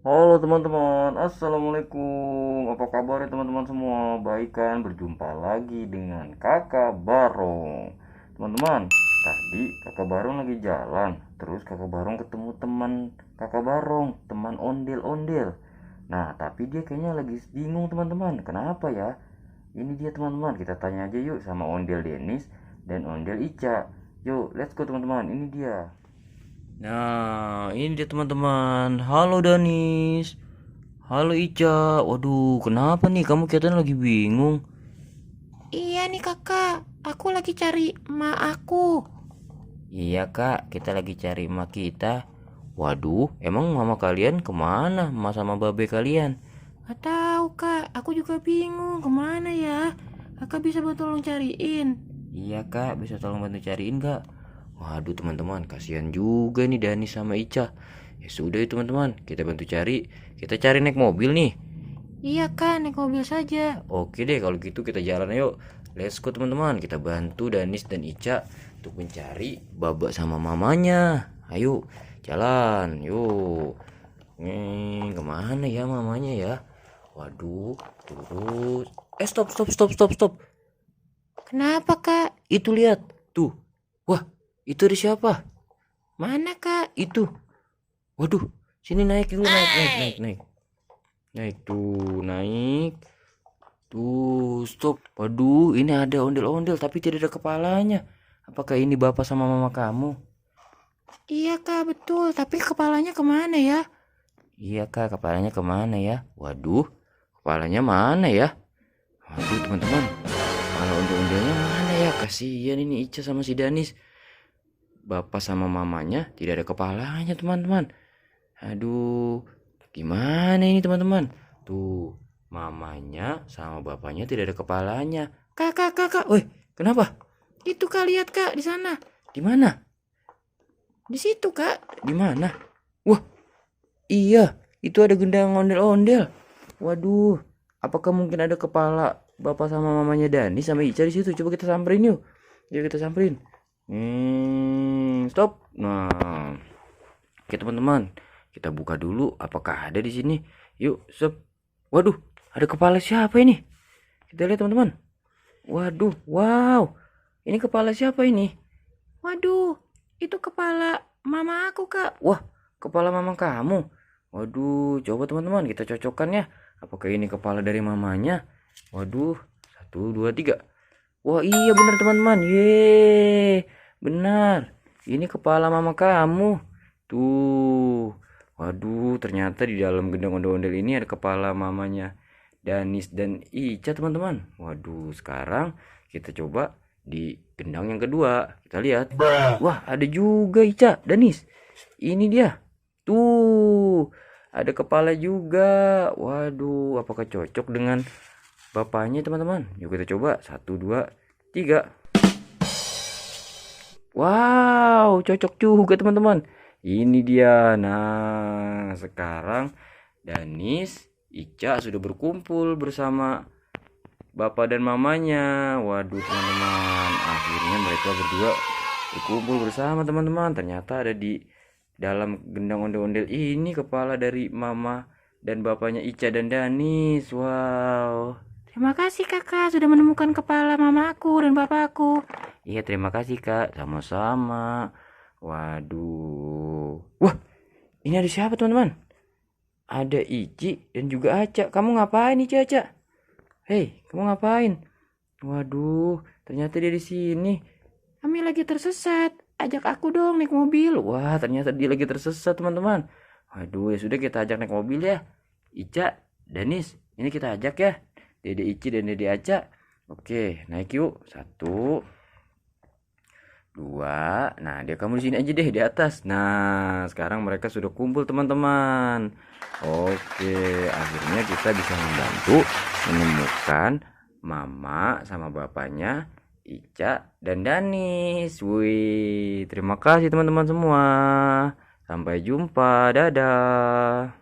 Halo teman-teman, assalamualaikum. Apa kabar ya teman-teman semua? Baik kan? Berjumpa lagi dengan Kakak Barong. Teman-teman, tadi Kakak Barong lagi jalan, terus Kakak Barong ketemu teman Kakak Barong, teman ondel-ondel. Nah, tapi dia kayaknya lagi bingung teman-teman. Kenapa ya? Ini dia teman-teman, kita tanya aja yuk sama ondel Denis dan ondel Ica. Yuk, let's go teman-teman. Ini dia. Nah, ini dia teman-teman. Halo Danis. Halo Ica. Waduh, kenapa nih kamu kelihatan lagi bingung? Iya nih kakak, aku lagi cari emak aku. Iya kak, kita lagi cari emak kita. Waduh, emang mama kalian kemana? Mama sama babe kalian? Gak tahu kak, aku juga bingung kemana ya. Kakak bisa bantu tolong cariin. Iya kak, bisa tolong bantu cariin kak? Waduh teman-teman, kasihan juga nih Danis sama Ica. Ya sudah ya teman-teman, kita bantu cari. Kita cari naik mobil nih. Iya kak, naik mobil saja. Oke deh kalau gitu kita jalan yuk. Let's go teman-teman. Kita bantu Danis dan Ica untuk mencari Baba sama mamanya. Ayo jalan yuk. Kemana ya mamanya ya? Waduh, terus. Stop stop stop stop stop. Kenapa kak? Itu lihat tuh. Wah, itu ada siapa? Mana kak? Itu. Waduh, sini naik dulu naik naik naik naik. Naik tuh naik. Tuh, stop. Waduh, ini ada ondel-ondel tapi tidak ada kepalanya. Apakah ini bapak sama mama kamu? Iya kak, betul. Tapi kepalanya kemana ya? Iya kak, kepalanya kemana ya? Waduh, kepalanya mana ya? Waduh teman-teman, kepala ondel-ondelnya mana ya? Kasihan ini Ica sama si Danis. Bapak sama mamanya tidak ada kepalanya teman-teman. Aduh, gimana ini teman-teman? Tuh, mamanya sama bapaknya tidak ada kepalanya. Kakak. Woi, kenapa? Itu kak, lihat kak, di sana. Di mana? Di situ kak. Di mana? Wah, iya, itu ada gendang ondel-ondel. Waduh, apakah mungkin ada kepala bapak sama mamanya Dani sama Ica di situ? Coba kita samperin yuk. Yuk kita samperin. Stop. Nah, oke teman-teman, kita buka dulu. Apakah ada di sini? Yuk, stop. Waduh, ada kepala siapa ini? Kita lihat teman-teman. Waduh, wow. Ini kepala siapa ini? Waduh, itu kepala mama aku kak. Wah, kepala mama kamu. Waduh, coba teman-teman kita cocokkan ya. Apakah ini kepala dari mamanya? Waduh, satu, dua, tiga. Wah iya benar teman-teman. Yeay, benar. Ini kepala mama kamu. Tuh. Waduh, ternyata di dalam gendang ondel-ondel ini ada kepala mamanya Danis dan Ica teman-teman. Waduh, sekarang kita coba di gendang yang kedua. Kita lihat. Wah, ada juga Ica, Danis. Ini dia. Tuh, ada kepala juga. Waduh, apakah cocok dengan bapaknya teman-teman? Yuk kita coba. Satu, dua, tiga. Wow, cocok juga teman-teman. Ini dia. Nah, sekarang Danis, Ica sudah berkumpul bersama bapak dan mamanya. Waduh teman-teman, akhirnya mereka berdua berkumpul bersama teman-teman. Ternyata ada di dalam gendang ondel-ondel ini kepala dari mama dan bapaknya Ica dan Danis. Wow. Terima kasih kakak sudah menemukan kepala mama aku dan papaku. Iya, terima kasih Kak. Sama-sama. Waduh. Wah, ini ada siapa teman-teman? Ada Ici dan juga Aca. Kamu ngapain Ici Aca? Hei, kamu ngapain? Waduh, ternyata dia di sini. Kami lagi tersesat. Ajak aku dong naik mobil. Wah, ternyata dia lagi tersesat, teman-teman. Waduh, ya sudah kita ajak naik mobil ya. Ica, Danis, ini kita ajak ya. Dede Ici dan Dede Aca. Oke, naik yuk. Satu, dua. Nah, dia kamu di sini aja deh di atas. Nah, sekarang mereka sudah kumpul, teman-teman. Oke, akhirnya kita bisa membantu menemukan mama sama bapaknya Ica dan Danis. Wih, terima kasih teman-teman semua. Sampai jumpa. Dadah.